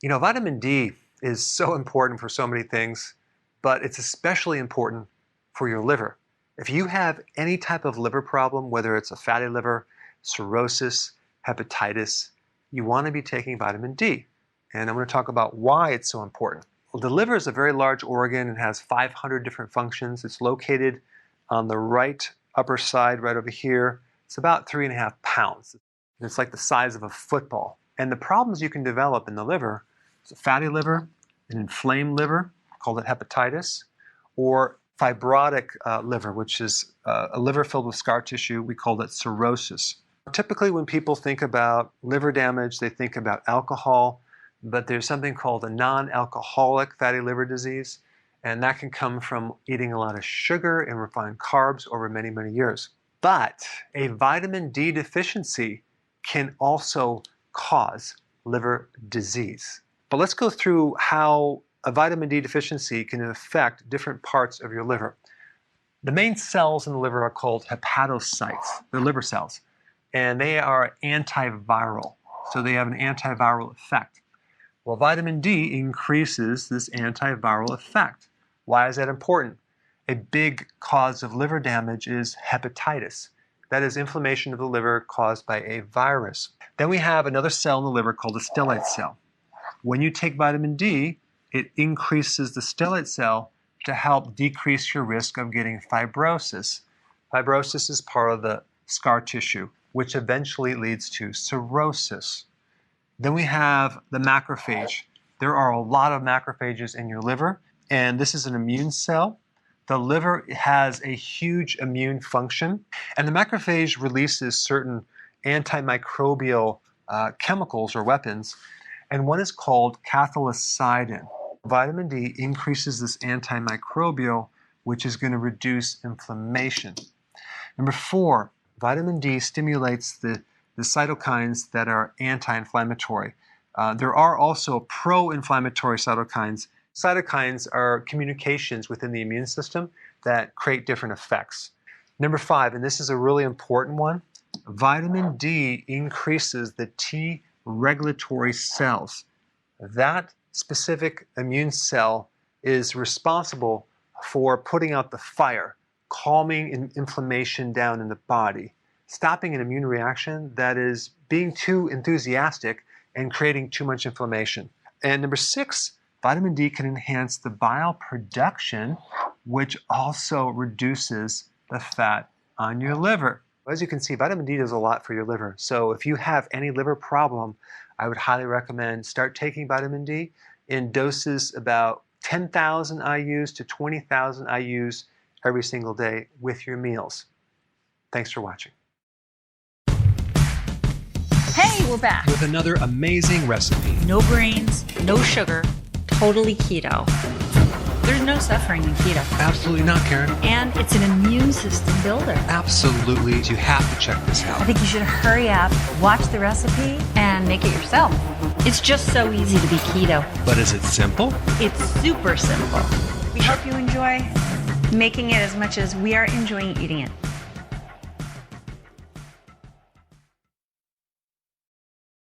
Vitamin D is so important for so many things, but it's especially important for your liver. If you have any type of liver problem, whether it's a fatty liver, cirrhosis, hepatitis, you want to be taking vitamin D. And I'm going to talk about why it's so important. Well, the liver is a very large organ and has 500 different functions. It's located on the right upper side, right over here. It's about 3.5 pounds. And it's like the size of a football. And the problems you can develop in the liver is a fatty liver, an inflamed liver, called it hepatitis, or fibrotic liver, which is a liver filled with scar tissue. We call it cirrhosis. Typically, when people think about liver damage, they think about alcohol, but there's something called a non-alcoholic fatty liver disease, and that can come from eating a lot of sugar and refined carbs over many, many years. But a vitamin D deficiency can also cause liver disease. But let's go through how a vitamin D deficiency can affect different parts of your liver. The main cells in the liver are called hepatocytes. They're liver cells, and they are antiviral. So they have an antiviral effect. Well, vitamin D increases this antiviral effect. Why is that important? A big cause of liver damage is hepatitis. That is inflammation of the liver caused by a virus. Then we have another cell in the liver called a stellate cell. When you take vitamin D, it increases the stellate cell to help decrease your risk of getting fibrosis. Fibrosis is part of the scar tissue, which eventually leads to cirrhosis. Then we have the macrophage. There are a lot of macrophages in your liver, and this is an immune cell. The liver has a huge immune function, and the macrophage releases certain antimicrobial chemicals or weapons, and one is called cathelicidin. Vitamin D increases this antimicrobial, which is going to reduce inflammation. Number 4, vitamin D stimulates the cytokines that are anti-inflammatory. There are also pro-inflammatory cytokines. Cytokines are communications within the immune system that create different effects. Number 5, and this is a really important one, vitamin D increases the T regulatory cells. That specific immune cell is responsible for putting out the fire, calming inflammation down in the body, stopping an immune reaction that is being too enthusiastic and creating too much inflammation. And number 6, vitamin D can enhance the bile production, which also reduces the fat on your liver. As you can see, vitamin D does a lot for your liver. So if you have any liver problem, I would highly recommend start taking vitamin D in doses about 10,000 IUs to 20,000 IUs every single day with your meals. Thanks for watching. Hey, we're back. With another amazing recipe. No grains, no sugar, totally keto. There's no suffering in keto. Absolutely not, Karen. And it's an immune system builder. Absolutely. You have to check this out. I think you should hurry up, watch the recipe, and make it yourself. It's just so easy to be keto. But is it simple? It's super simple. We hope you enjoy making it as much as we are enjoying eating it.